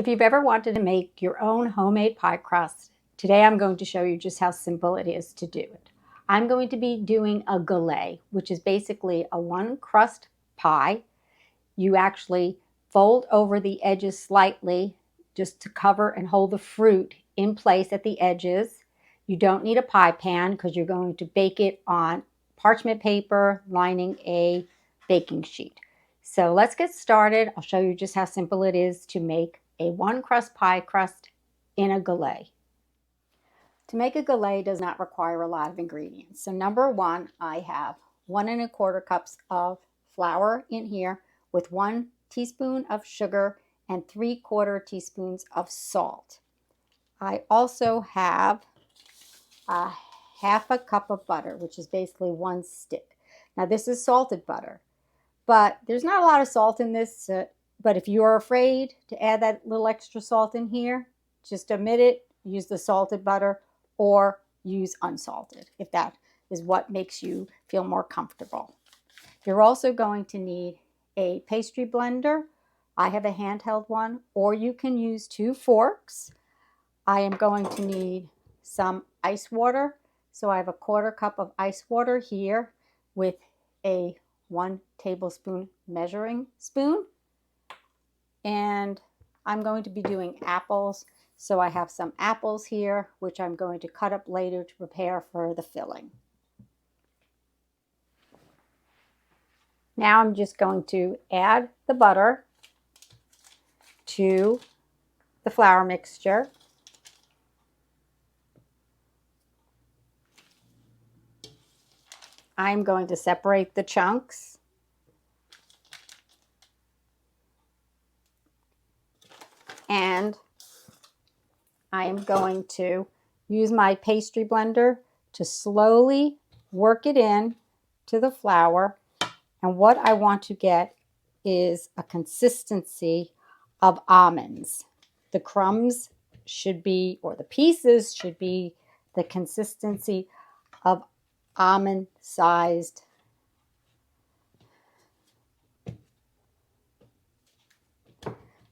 If you've ever wanted to make your own homemade pie crust, today I'm going to show you just how simple it is to do it. I'm going to be doing a galette, which is basically a one crust pie. You actually fold over the edges slightly just to cover and hold the fruit in place at the edges. You don't need a pie pan because you're going to bake it on parchment paper lining a baking sheet. So let's get started. I'll show you just how simple it is to make a one crust pie crust in a galette. To make a galette does not require a lot of ingredients. So number one, I have 1 1/4 cups of flour in here with 1 teaspoon of sugar and 3/4 teaspoons of salt. I also have a 1/2 cup of butter, which is basically 1 stick. Now this is salted butter, but there's not a lot of salt in this. But if you're afraid to add that little extra salt in here, just omit it, use the salted butter or use unsalted if that is what makes you feel more comfortable. You're also going to need a pastry blender. I have a handheld one, or you can use 2 forks. I am going to need some ice water. So I have a 1/4 cup of ice water here with a 1 tablespoon measuring spoon. And I'm going to be doing apples. So I have some apples here, which I'm going to cut up later to prepare for the filling. Now I'm just going to add the butter to the flour mixture. I'm going to separate the chunks. And I am going to use my pastry blender to slowly work it in to the flour. And what I want to get is a consistency of almonds. The crumbs should be, or the pieces should be, the consistency of almond-sized.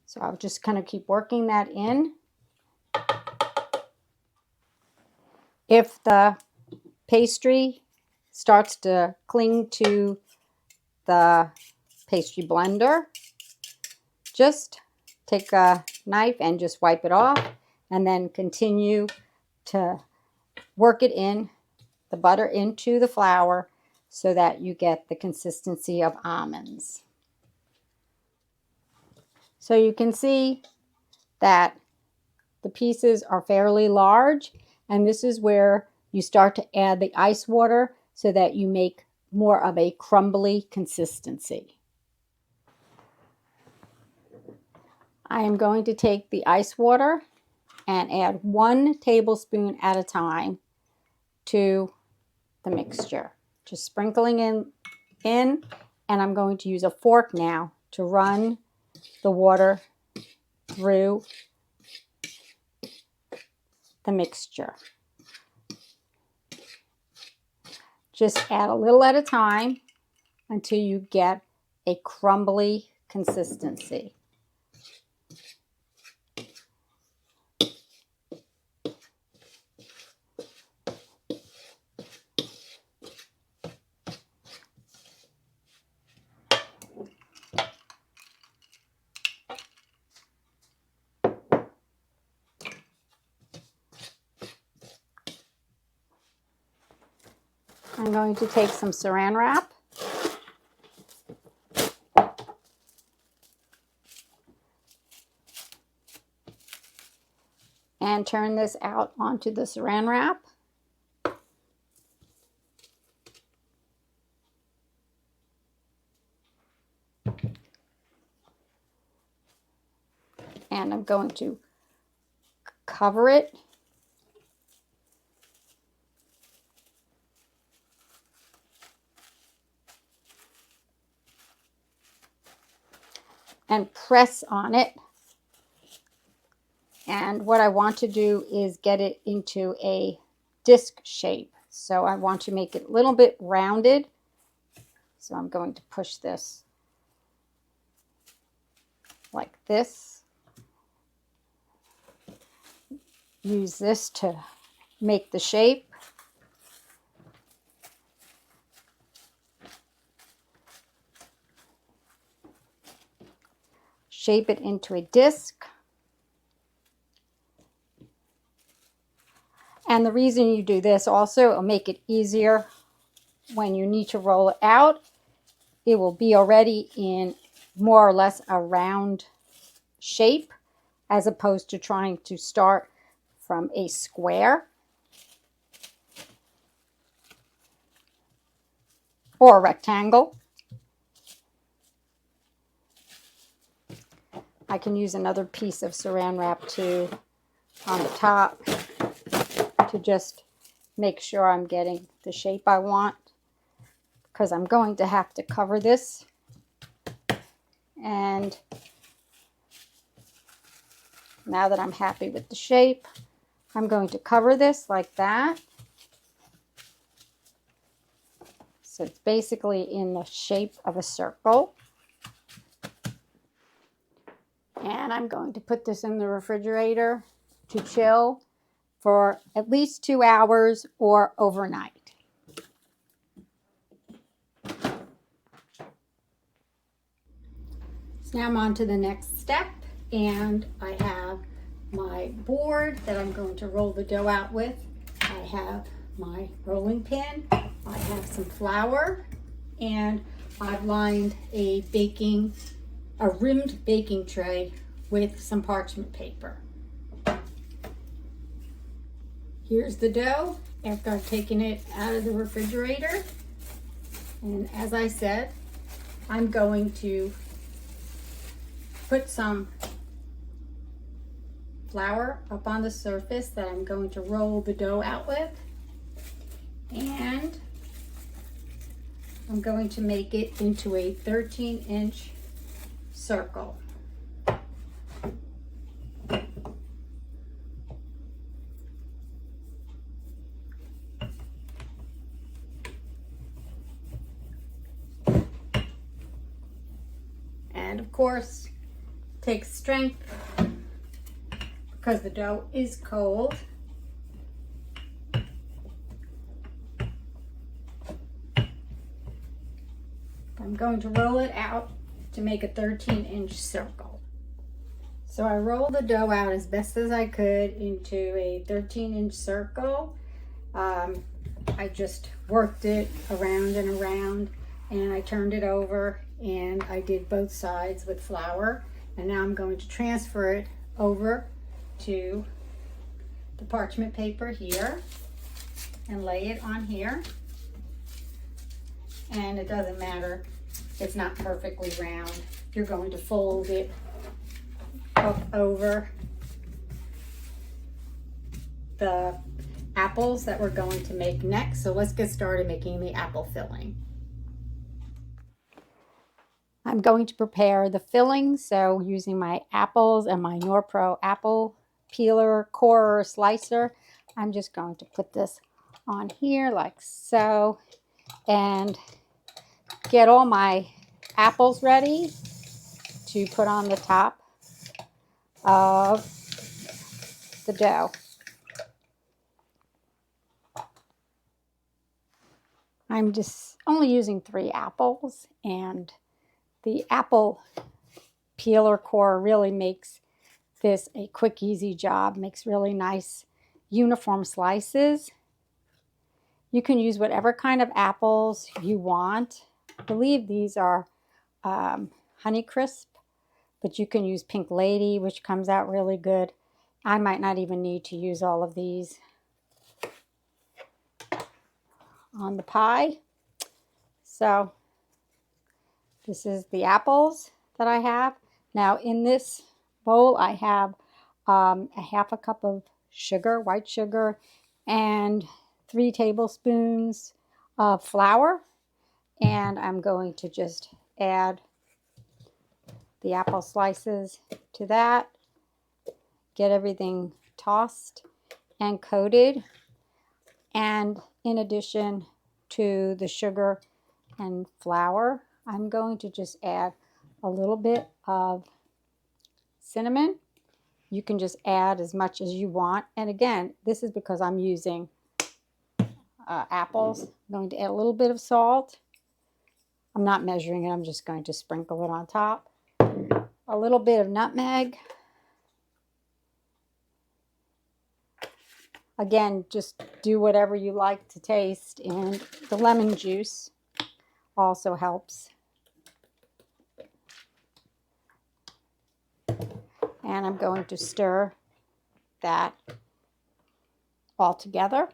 So I'll just kind of keep working that in. If the pastry starts to cling to the pastry blender, just take a knife and just wipe it off, and then continue to work it in, the butter into the flour, so that you get the consistency of almonds. So you can see that the pieces are fairly large, and this is where you start to add the ice water so that you make more of a crumbly consistency. I am going to take the ice water and add 1 tablespoon at a time to the mixture. Just sprinkling in, and I'm going to use a fork now to run the water through the mixture. Just add a little at a time until you get a crumbly consistency. I'm going to take some saran wrap and turn this out onto the saran wrap. And I'm going to cover it and press on it. And what I want to do is get it into a disc shape. So I want to make it a little bit rounded. So I'm going to push this like this. use this to make the shape. Shape it into a disc. And the reason you do this also, it'll make it easier when you need to roll it out. It will be already in more or less a round shape, as opposed to trying to start from a square or a rectangle. I can use another piece of saran wrap too on the top to just make sure I'm getting the shape I want, because I'm going to have to cover this. And now that I'm happy with the shape, I'm going to cover this like that. So it's basically in the shape of a circle. And I'm going to put this in the refrigerator to chill for at least 2 hours or overnight. So now I'm on to the next step, and I have my board that I'm going to roll the dough out with. I have my rolling pin, I have some flour, and I've lined a rimmed baking tray with some parchment paper. Here's the dough after I've taken it out of the refrigerator. And as I said, I'm going to put some flour up on the surface that I'm going to roll the dough out with. And I'm going to make it into a 13-inch circle. And of course, takes strength because the dough is cold. I'm going to roll it out to make a 13-inch circle. So I rolled the dough out as best as I could into a 13-inch circle. I just worked it around and around, and I turned it over, and I did both sides with flour. And now I'm going to transfer it over to the parchment paper here and lay it on here. And it doesn't matter, it's not perfectly round. You're going to fold it up over the apples that we're going to make next. So let's get started making the apple filling. I'm going to prepare the filling, so using my apples and my Norpro apple peeler, corer, slicer, I'm just going to put this on here like so, and get all my apples ready to put on the top of the dough. I'm just only using 3 apples, and the apple peeler core really makes this a quick, easy job. Makes really nice uniform slices. You can use whatever kind of apples you want. I believe these are Honeycrisp, but you can use Pink Lady, which comes out really good. I might not even need to use all of these on the pie. So this is the apples that I have. Now in this bowl I have a half a cup of sugar, white sugar, and 3 tablespoons of flour. And I'm going to just add the apple slices to that. Get everything tossed and coated. And in addition to the sugar and flour, I'm going to just add a little bit of cinnamon You can just add as much as you want. And again, this is because I'm using apples. I'm going to add a little bit of salt. I'm not measuring it. I'm just going to sprinkle it on top. A little bit of nutmeg. Again, just do whatever you like to taste. And the lemon juice also helps. And I'm going to stir that all together.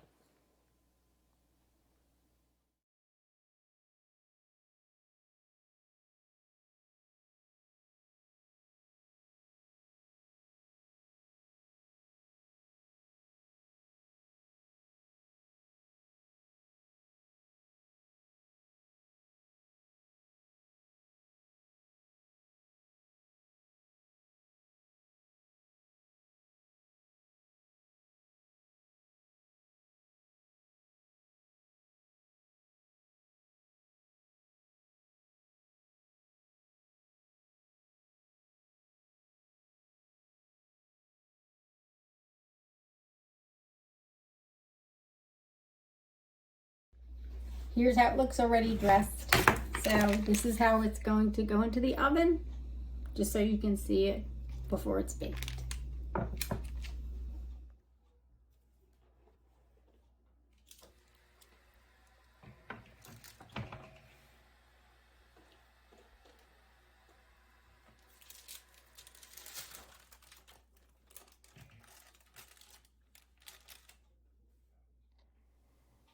Here's how it looks already dressed. So this is how it's going to go into the oven, just so you can see it before it's baked.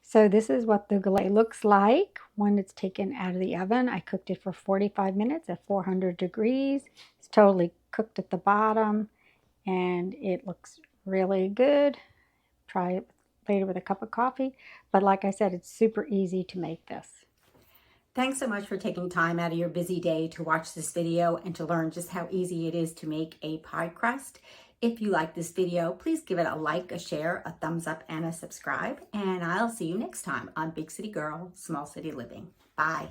So this is what the galette looks like when it's taken out of the oven. I cooked it for 45 minutes at 400 degrees. It's totally cooked at the bottom and it looks really good. Try it later with a cup of coffee. But like I said, it's super easy to make this. Thanks so much for taking time out of your busy day to watch this video and to learn just how easy it is to make a pie crust. If you like this video, please give it a like, a share, a thumbs up, and a subscribe. And I'll see you next time on Big City Girl, Small City Living. Bye.